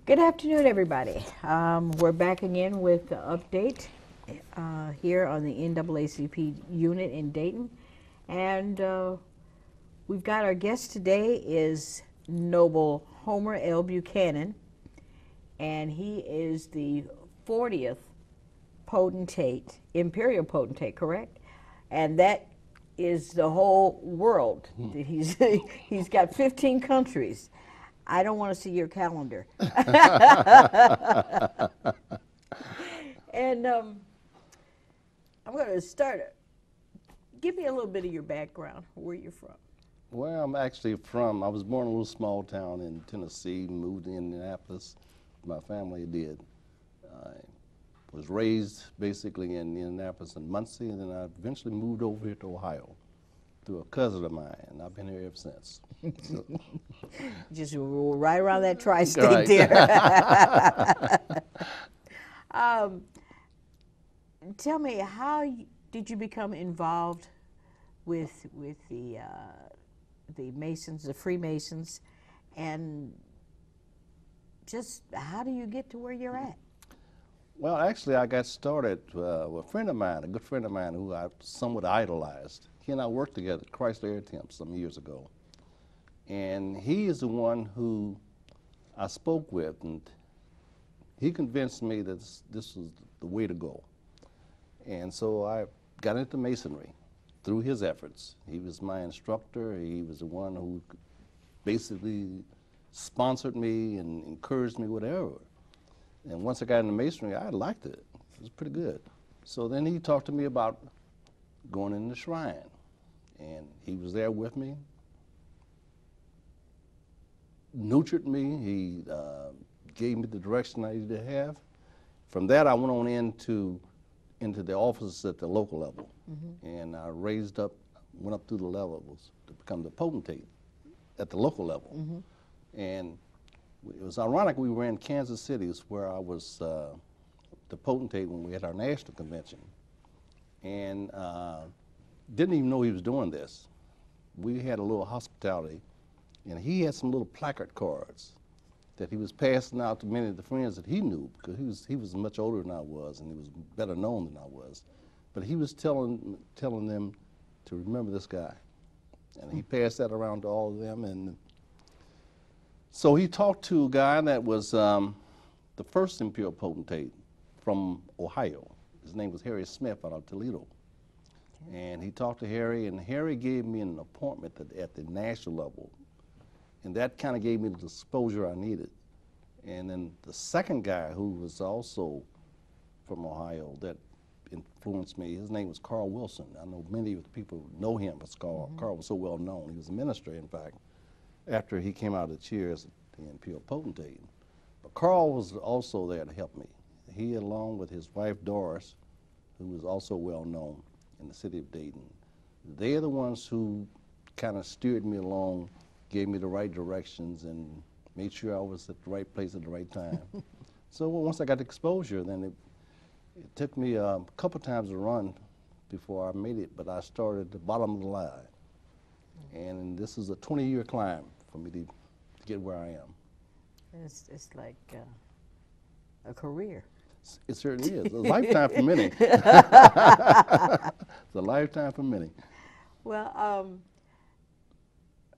Good afternoon, everybody. We're back again with the update here on the NAACP unit in Dayton. And we've got our guest today is Noble Homer L. Buchanan, and he is the 40th potentate, Imperial potentate, correct? And that is the whole world. He's got 15 countries. I don't want to see your calendar. And I'm going to start. Give me a little bit of your background, where you're from. Well, I'm actually I was born in a little small town in Tennessee, moved to Indianapolis. My family did. I was raised basically in Indianapolis and Muncie, and then I eventually moved over here to Ohio through a cousin of mine, and I've been here ever since. So. Just right around that tri-state right. there. Tell me, how did you become involved with the Masons, the Freemasons, and just how do you get to where you're at? Well, actually, I got started with a friend of mine, a good friend of mine who I somewhat idolized. He and I worked together at Chrysler Air Temps some years ago. And he is the one who I spoke with, and he convinced me that this was the way to go. And so I got into Masonry through his efforts. He was my instructor. He was the one who basically sponsored me and encouraged me, whatever. And once I got into Masonry, I liked it. It was pretty good. So then he talked to me about going in the shrine. And he was there with me, nurtured me. He gave me the direction I needed to have. From that, I went on into the offices at the local level. Mm-hmm. And I went up through the levels to become the potentate at the local level. Mm-hmm. And it was ironic, we were in Kansas City, is where I was the potentate when we had our national convention. And didn't even know he was doing this. We had a little hospitality, and he had some little placard cards that he was passing out to many of the friends that he knew, because he was much older than I was, and he was better known than I was. But he was telling them to remember this guy. And he passed that around to all of them. And so he talked to a guy that was the first Imperial potentate from Ohio. His name was Harry Smith out of Toledo. And he talked to Harry, and Harry gave me an appointment at the national level. And that kind of gave me the exposure I needed. And then the second guy, who was also from Ohio, that influenced me, his name was Carl Wilson. I know many of the people know him, but Carl was so well known. He was a minister, in fact, after he came out of the chair as the Imperial potentate. But Carl was also there to help me. He, along with his wife Doris, who was also well known in the city of Dayton, they're the ones who kind of steered me along, gave me the right directions, and made sure I was at the right place at the right time. So once I got the exposure, then it took me a couple times to run before I made it, but I started at the bottom of the line. And this is a 20-year climb for me to get where I am. It's like a career. It certainly is. A lifetime for many. It's a lifetime for many. Well,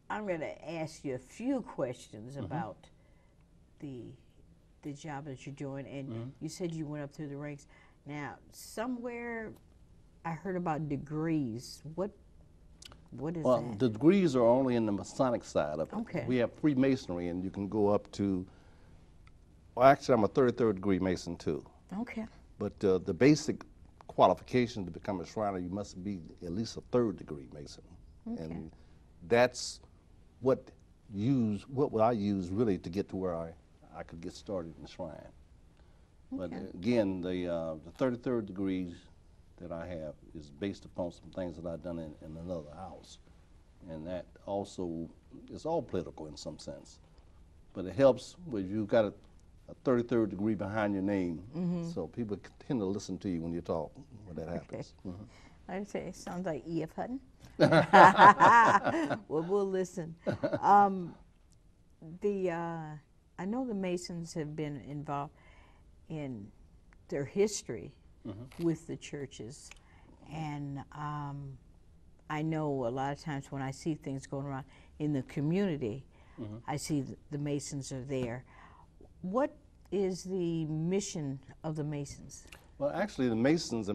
I'm going to ask you a few questions about the the job that you're doing, and you said you went up through the ranks. Now, somewhere I heard about degrees. What is Well, that? the degrees are only in the Masonic side of it. Okay. We have Freemasonry, and you can go up to, well, actually, I'm a 33rd degree Mason, too. Okay. But the basic qualification to become a Shriner, you must be at least a 3rd degree Mason. Okay. And that's what I use really to get to where I could get started in the shrine. But again, the 33rd degrees that I have is based upon some things that I've done in another house. And that also is all political in some sense. But it helps when you've got a 33rd degree behind your name, so people tend to listen to you when you talk, when that happens. I'd say it sounds like E.F. Hutton. Well, we'll listen. I know the Masons have been involved in their history with the churches, and I know a lot of times when I see things going around in the community, I see the Masons are there. What is the mission of the Masons? Well, actually, the Masons,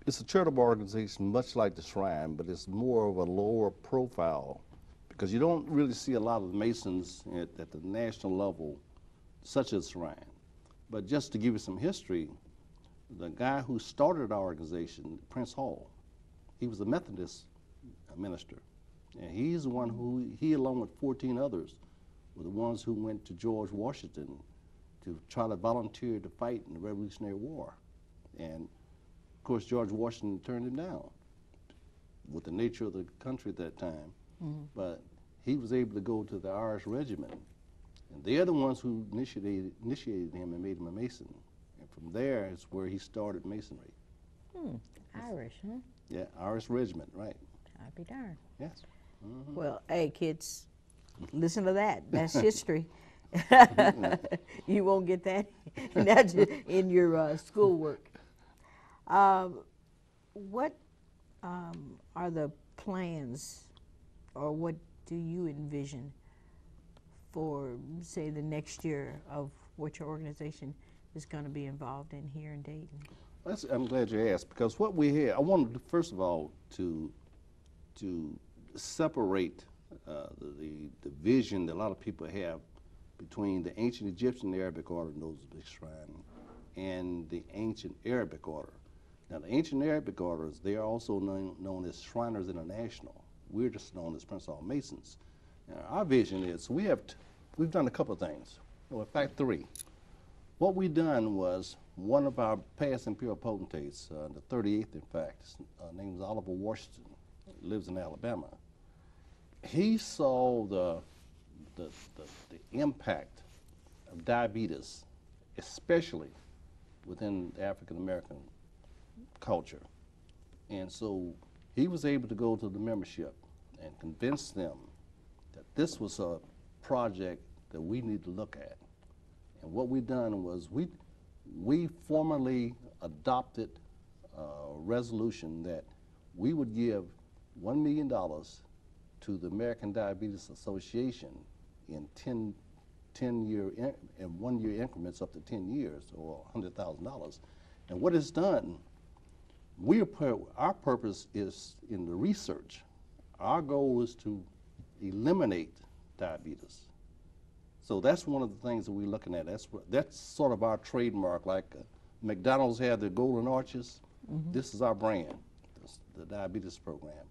it's a charitable organization much like the Shrine, but it's more of a lower profile because you don't really see a lot of the Masons at the national level, such as Shrine. But just to give you some history, the guy who started our organization, Prince Hall, he was a Methodist minister. And he's the one he along with 14 others, were the ones who went to George Washington to try to volunteer to fight in the Revolutionary War. And of course, George Washington turned him down with the nature of the country at that time. But he was able to go to the Irish Regiment. And they're the ones who initiated him and made him a Mason. And from there is where he started Masonry. Irish, huh? Yeah, Irish Regiment, right. I'd be darned. Yes. Well, hey, kids, listen to that. That's history. You won't get that in your schoolwork. What are the plans, or what do you envision for, say, the next year of what your organization is going to be involved in here in Dayton? I'm glad you asked, because what we have, I wanted, first of all, to separate the vision that a lot of people have between the ancient Egyptian Arabic order, known as the Big Shrine, and the ancient Arabic order. Now, the ancient Arabic orders, they are also known as Shriners International. We're just known as Prince Hall Masons. Now, our vision is, we've done a couple of things. Well, in fact, 3. What we done was, one of our past Imperial potentates, the 38th, in fact, his name is Oliver Washington, lives in Alabama. He saw the impact of diabetes, especially within the African American culture. And so he was able to go to the membership and convince them that this was a project that we need to look at. And what we done was we formally adopted a resolution that we would give $1 million to the American Diabetes Association in 1-year increments up to 10 years, or $100,000. And what it's done, our purpose is in the research. Our goal is to eliminate diabetes. So that's one of the things that we're looking at. That's sort of our trademark. Like McDonald's had the golden arches. This is our brand, the diabetes program.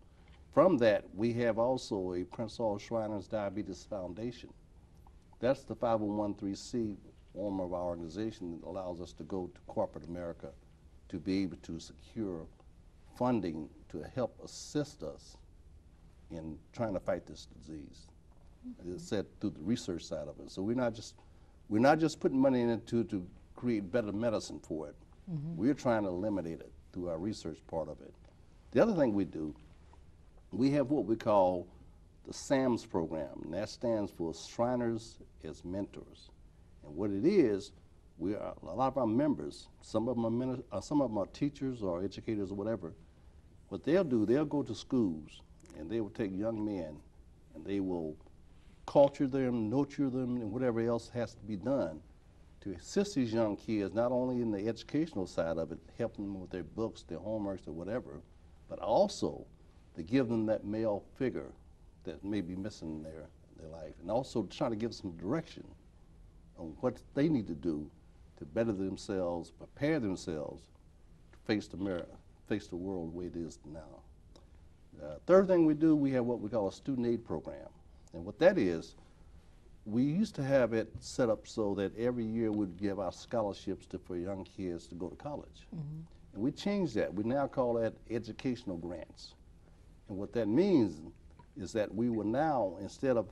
From that, we have also a Prince Hall Shriners Diabetes Foundation. That's the 501(c) arm of our organization that allows us to go to corporate America to be able to secure funding to help assist us in trying to fight this disease. It's said through the research side of it. So we're not just putting money in it to create better medicine for it. We're trying to eliminate it through our research part of it. The other thing we do, we have what we call the SAMS program, and that stands for Shriners as Mentors. And what it is, a lot of our members, some of them are teachers or educators or whatever. What they'll do, they'll go to schools and they will take young men and they will culture them, nurture them, and whatever else has to be done to assist these young kids, not only in the educational side of it, helping them with their books, their homeworks, or whatever, but also to give them that male figure that may be missing in their life, and also trying to give some direction on what they need to do to better themselves, prepare themselves to face the world the way it is now. Third thing we do, we have what we call a student aid program. And what that is, we used to have it set up so that every year we'd give out scholarships for young kids to go to college. Mm-hmm. And we changed that. We now call that educational grants. And what that means is that we will now, instead of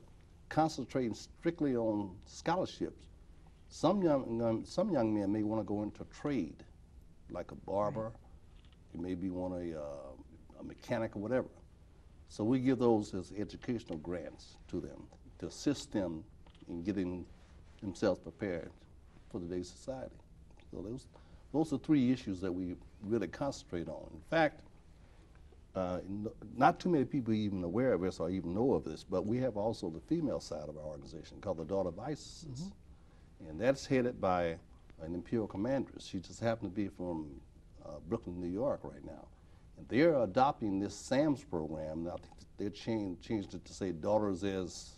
concentrating strictly on scholarships, some young men may want to go into trade, like a barber. Right. He maybe want a mechanic or whatever. So we give those as educational grants to them to assist them in getting themselves prepared for today's society. So those are three issues that we really concentrate on. In fact, not too many people are even aware of this or even know of this, but we have also the female side of our organization called the Daughter of ISIS. Mm-hmm. And that's headed by an Imperial commanderess. She just happened to be from Brooklyn, New York right now. And they're adopting this SAMS program. Now, I think they changed it to say daughters as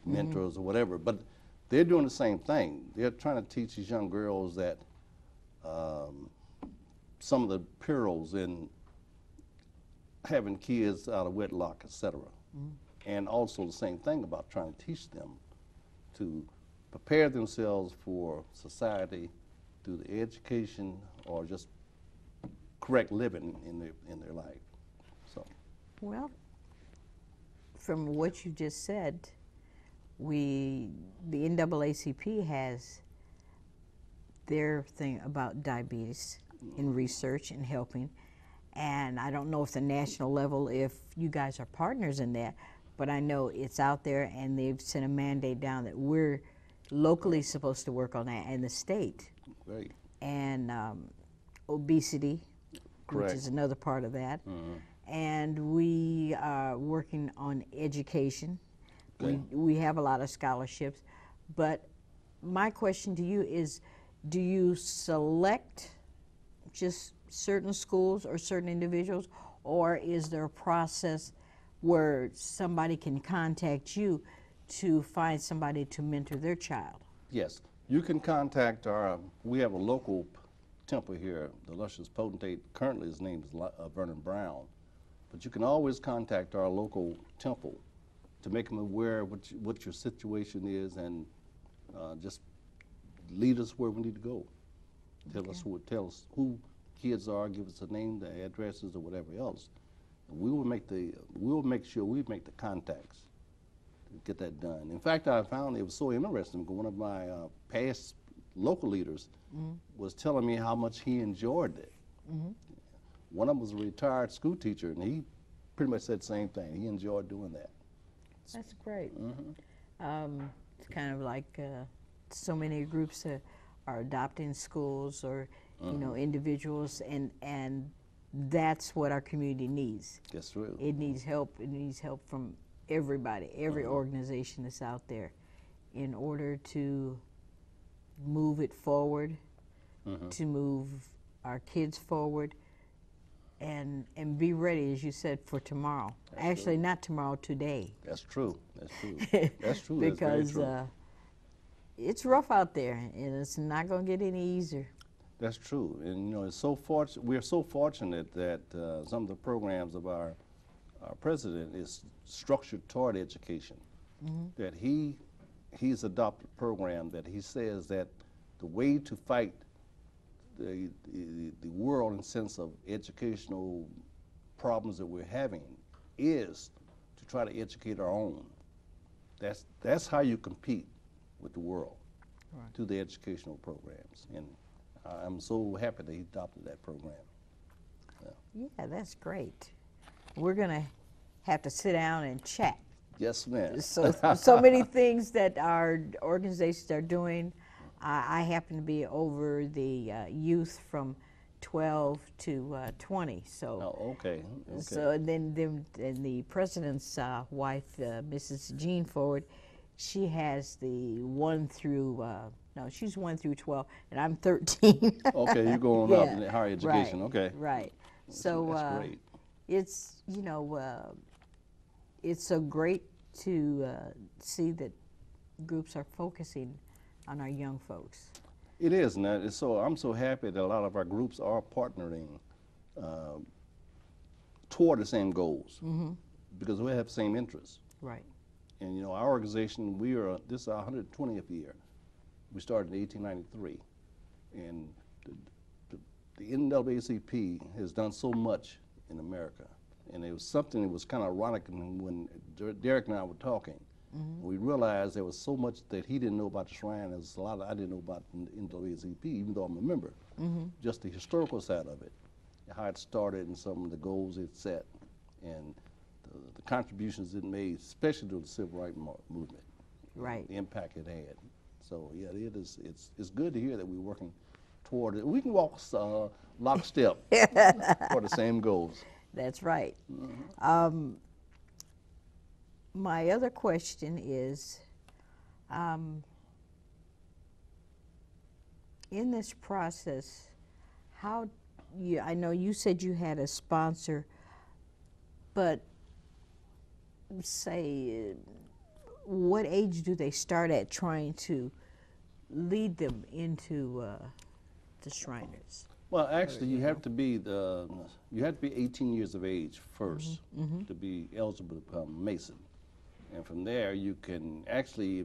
mentors or whatever, but they're doing the same thing. They're trying to teach these young girls that some of the perils in having kids out of wedlock, etc. And also the same thing about trying to teach them to prepare themselves for society through the education or just correct living in their life. So, well, from what you just said, the NAACP has their thing about diabetes in research and helping, and I don't know if the national level, if you guys are partners in that, but I know it's out there, and they've sent a mandate down that we're locally supposed to work on that, and the state. Great. And obesity, correct, which is another part of that. And we are working on education. We have a lot of scholarships, but my question to you is, do you select just certain schools or certain individuals, or is there a process where somebody can contact you to find somebody to mentor their child? Yes, you can contact we have a local temple here, the luscious Potentate. Currently his name is Vernon Brown, but you can always contact our local temple to make them aware of what your situation is, and just lead us where we need to go. Tell us who kids are, give us a name, the addresses, or whatever else. And we will make sure we make the contacts to get that done. In fact, I found it was so interesting because one of my past local leaders was telling me how much he enjoyed it. One of them was a retired school teacher, and he pretty much said the same thing. He enjoyed doing that. That's great. It's kind of like so many groups are adopting schools or you know, individuals, and that's what our community needs. That's true. It needs help. It needs help from everybody, every organization that's out there, in order to move it forward, to move our kids forward, and be ready, as you said, for tomorrow. That's Actually, true. Not tomorrow, today. That's true. That's true. That's true. Because That's very true. It's rough out there, and it's not going to get any easier. That's true. And you know, we're so fortunate that some of the programs of our president is structured toward education. That he's adopted a program that he says that the way to fight the world in the sense of educational problems that we're having is to try to educate our own. That's how you compete with the world, right, through the educational programs. And I'm so happy that he adopted that program. Yeah, that's great. We're going to have to sit down and chat. Yes, ma'am. So many things that our organizations are doing. I happen to be over the youth from 12 to 20. So, okay. So then the president's wife, Mrs. Jean Ford, she has the 1 through, no, she's 1 through 12, and I'm 13. Okay, you're going up in higher education. Right, Okay. right. So That's great. it's, you know, it's so great to see that groups are focusing on our young folks. It is, and I'm so happy that a lot of our groups are partnering toward the same goals, because we have the same interests. Right. And you know, our organization, this is our 120th year. We started in 1893, and the NAACP has done so much in America. And it was something that was kind of ironic when Derek and I were talking. We realized there was so much that he didn't know about the Shrine. There was a lot I didn't know about the NAACP, even though I'm a member. Just the historical side of it, how it started and some of the goals it set, and the contributions it made, especially to the civil rights movement. Right. The impact it had. So yeah, it's good to hear that we're working toward it. We can walk lockstep for the same goals. That's right. My other question is, in this process, I know you said you had a sponsor, but say, what age do they start at trying to lead them into the Shriners? Well, actually, you have to be 18 years of age first to be eligible to become Mason, and from there you can actually,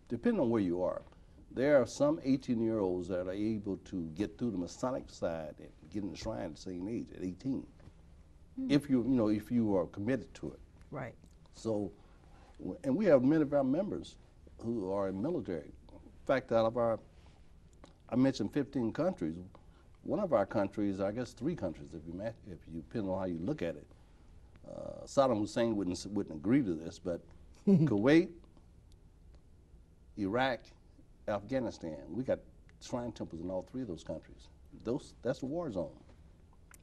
depending on where you are, there are some 18-year-olds that are able to get through the Masonic side and get in the Shrine at the same age, at 18, if you are committed to it. Right. So, and we have many of our members who are in military. In fact, I mentioned 15 countries. One of our countries, I guess 3 countries, if you depend on how you look at it. Saddam Hussein wouldn't agree to this, but Kuwait, Iraq, Afghanistan, we got shrine temples in all 3 of those countries. That's a war zone.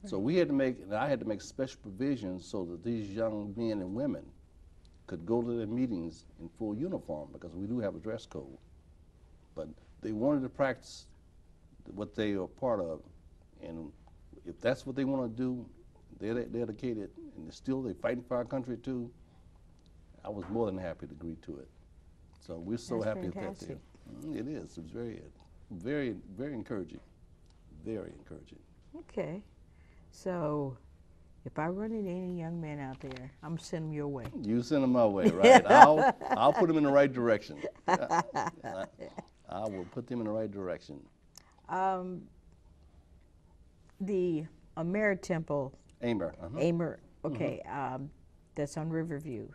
Right. So I had to make special provisions so that these young men and women could go to their meetings in full uniform, because we do have a dress code. But they wanted to practice what they are part of, and if that's what they want to do, they're dedicated, and they're fighting for our country too. I was more than happy to agree to it. So we're so That's happy fantastic. at that. It is. It's very, very, very encouraging. Very encouraging. Okay. So if I run into any young man out there, I'm gonna send them your way. You send them my way, right? I'll put them in the right direction. I will put them in the right direction. The Amer Temple. Amer. Amer. Okay. That's on Riverview.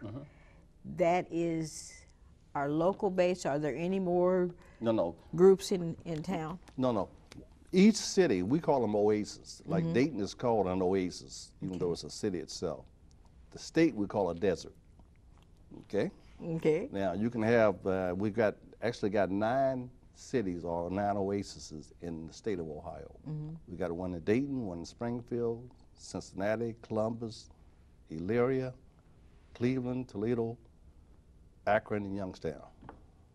That is our local base. Are there any more groups in town? No. Each city, we call them oases. Like Dayton is called an oasis, even though it's a city itself. The state we call a desert. Okay? Okay. Now you can have, we've actually got 9 cities or 9 oases in the state of Ohio. We got one in Dayton, one in Springfield, Cincinnati, Columbus, Elyria, Cleveland, Toledo, Akron, and Youngstown.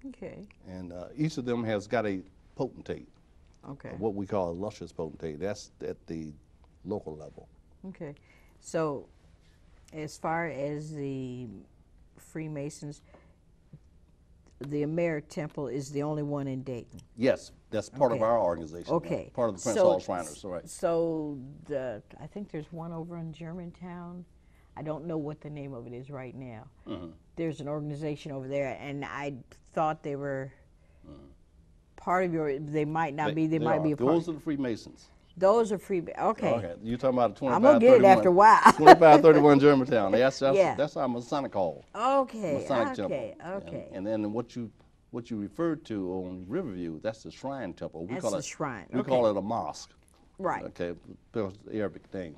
Okay. And each of them has got a potentate. Okay. What we call a luscious potentate. That's at the local level. Okay. So as far as the Freemasons, the Amer Temple is the only one in Dayton. Yes, that's part of our organization. Okay. Part of the Prince Hall Shriners, right. So I think there's one over in Germantown. I don't know what the name of it is right now. There's an organization over there, and I thought they were part of they might not be, they might be a part. Those are the Freemasons. Those are okay. Okay, you're talking about 2531. I'm going to get it after a while. 2531 Germantown. That's our Masonic Hall. Okay, Masonic temple. Okay. And then what you referred to on Riverview, that's the Shrine Temple. That's the shrine. We call it a mosque. Right. Okay, that's the Arabic thing.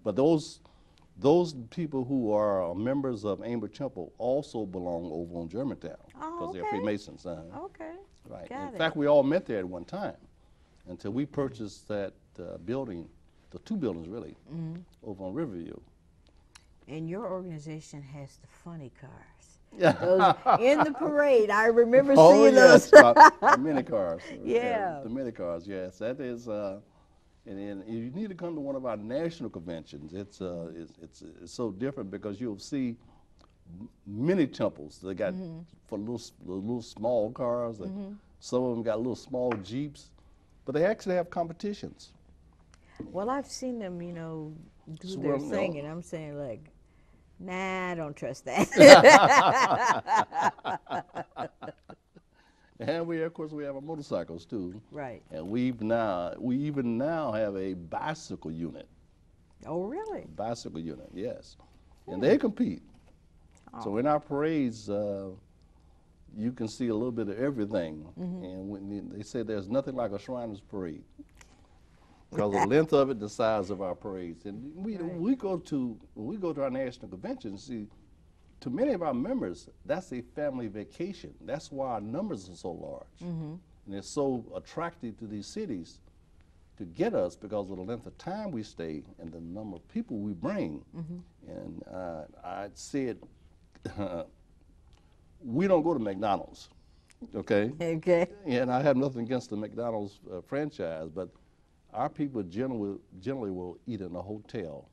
But those people who are members of Amer Temple also belong over on Germantown, because they're Freemasons. Okay. Right. Got In it. fact, we all met there at one time until we purchased that building, the 2 buildings really, over on Riverview. And your organization has the funny cars. Those in the parade, I remember Oh seeing yes, those. the mini cars. Yeah. The mini cars. Yes, that is. And you need to come to one of our national conventions. It's so different because you'll see many temples. They got for little small cars. Some of them got little small Jeeps, but they actually have competitions. Well, I've seen them, do So, their well, thing, and I'm saying like, nah, I don't trust that. And of course, we have our motorcycles too. Right. And we even now have a bicycle unit. Oh, really? Bicycle unit, yes. And they compete. So in our parades, you can see a little bit of everything. And when they say there's nothing like a Shriners Parade because the length of it, the size of our parades. And we go to our national convention. See, to many of our members, that's a family vacation. That's why our numbers are so large, and it's so attractive to these cities to get us because of the length of time we stay and the number of people we bring. And I said, we don't go to McDonald's, okay? Okay. And I have nothing against the McDonald's franchise, but our people generally will eat in a hotel.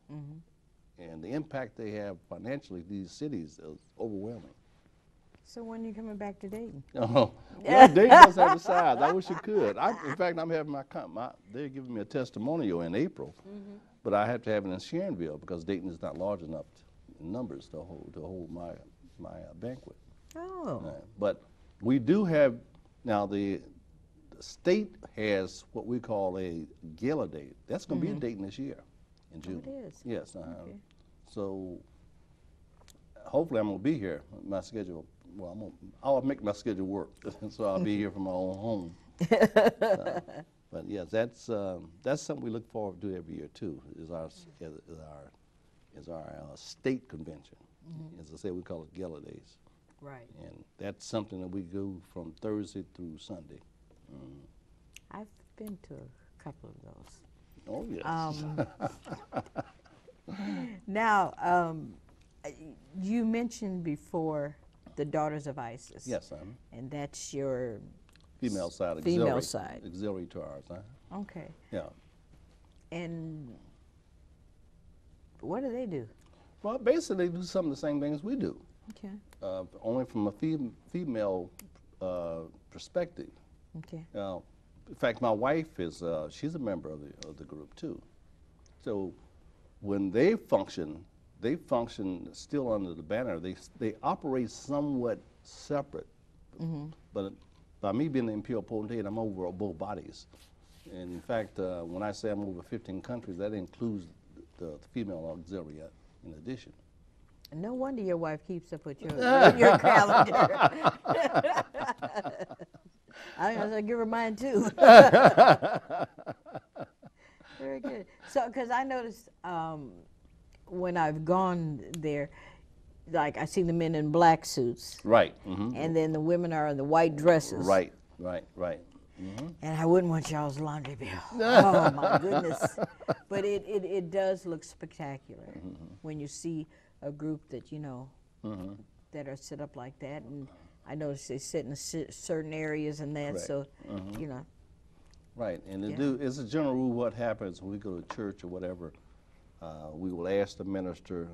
And the impact they have financially to these cities is overwhelming. So when are you coming back to Dayton? Well, Dayton doesn't have the size. I wish it could. In fact, I'm having they're giving me a testimonial in April, but I have to have it in Sharonville because Dayton is not large enough in numbers to hold my banquet. Oh. But we do have, now the state has what we call a gala day. That's going to be in Dayton this year in June. Oh, it is? Yes. Okay. So hopefully I'm going to be here. My schedule, well, I'll make my schedule work. So I'll be here from my own home. But yes, that's something we look forward to every year too, is our state convention. As I say, we call it Gala Days. Right. And that's something that we do from Thursday through Sunday. I've been to a couple of those. Oh, yes. Now, you mentioned before the Daughters of Isis. Yes, And that's your female side. Female side. Auxiliary to ours. Okay. Yeah. And what do they do? Well, basically, they do some of the same things we do, Okay. only from a female perspective. Okay. In fact, my wife she's a member of the group too. So when they function still under the banner. They operate somewhat separate. But by me being the Imperial Potentate, I'm over both bodies. And in fact, when I say I'm over 15 countries, that includes the female auxiliary in addition. No wonder your wife keeps up with your calendar. I was like, give her mine too. Very good. So, because I noticed when I've gone there, like I see the men in black suits. Right. And then the women are in the white dresses. Right. And I wouldn't want y'all's laundry bill. Oh my goodness. But it does look spectacular when you see a group that that are set up like that. And I notice they sit in certain areas and that. Correct. So Right, and it's a general rule. What happens when we go to church or whatever, we will ask the minister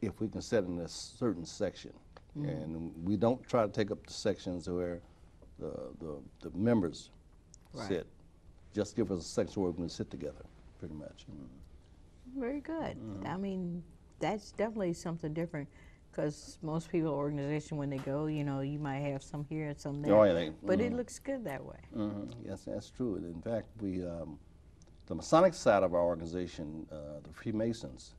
if we can sit in a certain section, and we don't try to take up the sections where the members sit. Just give us a section where we can sit together, pretty much. Very good. I mean, that's definitely something different. Because most people, organization, when they go, you might have some here and some there. Oh, yeah, but it looks good that way. Yes, that's true. In fact, the Masonic side of our organization, the Freemasons,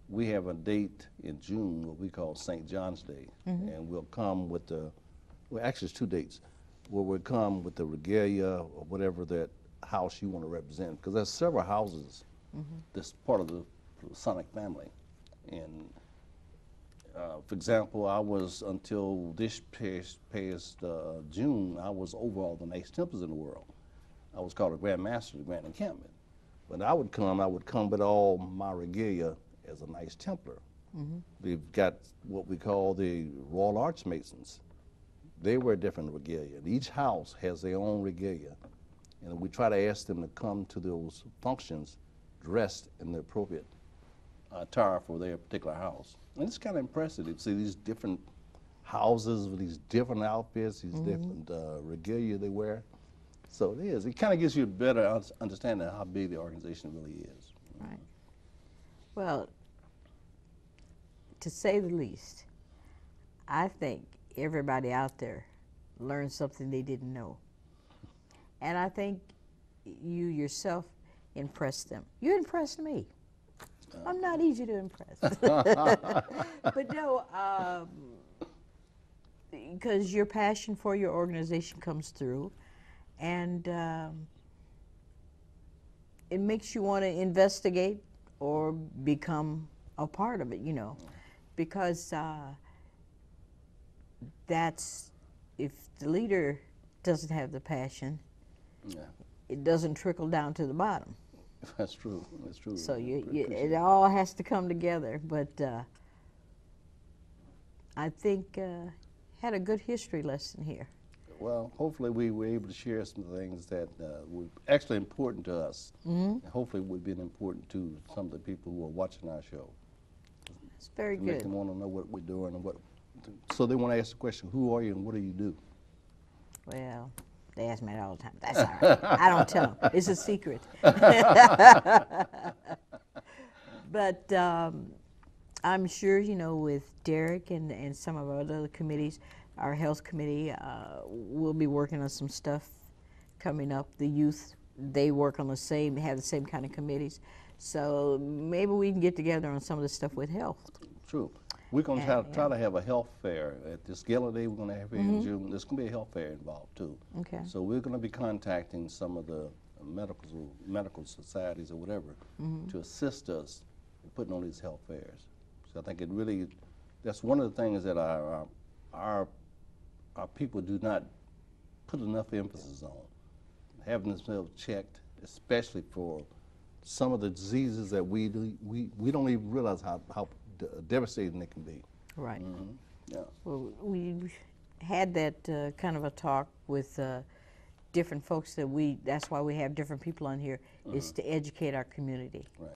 we have a date in June, what we call St. John's Day, and we'll come with actually it's 2 dates, where we'll come with the regalia or whatever that house you want to represent, because there's several houses that's part of the Masonic family, and for example, I was, until this past June, I was over all the Knights Templars in the world. I was called a Grand Master of the Grand Encampment. When I would come with all my regalia as a Knights Templar. We've got what we call the Royal Arch Masons. They wear different regalia. Each house has their own regalia. And we try to ask them to come to those functions dressed in the appropriate attire for their particular house. And it's kind of impressive to see these different houses with these different outfits, these different regalia they wear. So it is. It kind of gives you a better understanding of how big the organization really is. Right. Well, to say the least, I think everybody out there learned something they didn't know. And I think you yourself impressed them. You impressed me. I'm not easy to impress. But no, because your passion for your organization comes through, and it makes you want to investigate or become a part of it, you know, because that's, if the leader doesn't have the passion, it doesn't trickle down to the bottom. That's true. That's true. So it all has to come together. But I think had a good history lesson here. Well, hopefully we were able to share some things that were actually important to us. And hopefully would be important to some of the people who are watching our show. It's very to good. Make them want to know what we're doing and so they want to ask the question, who are you and what do you do? Well, they ask me that all the time. That's all right. I don't tell them. It's a secret. But I'm sure, you know, with Derek and some of our other committees, our health committee, we'll be working on some stuff coming up. The youth, they work on have the same kind of committees. So maybe we can get together on some of the stuff with health. True. We're going to try to have a health fair at this gala day we're going to have here in June. There's going to be a health fair involved too. Okay. So we're going to be contacting some of the medical societies or whatever to assist us in putting on these health fairs. So I think it really, that's one of the things that our people do not put enough emphasis on, having themselves checked, especially for some of the diseases that we don't even realize how devastating it can be. Right. Yeah. Well, we had that kind of a talk with different folks that's why we have different people on here, is to educate our community. Right.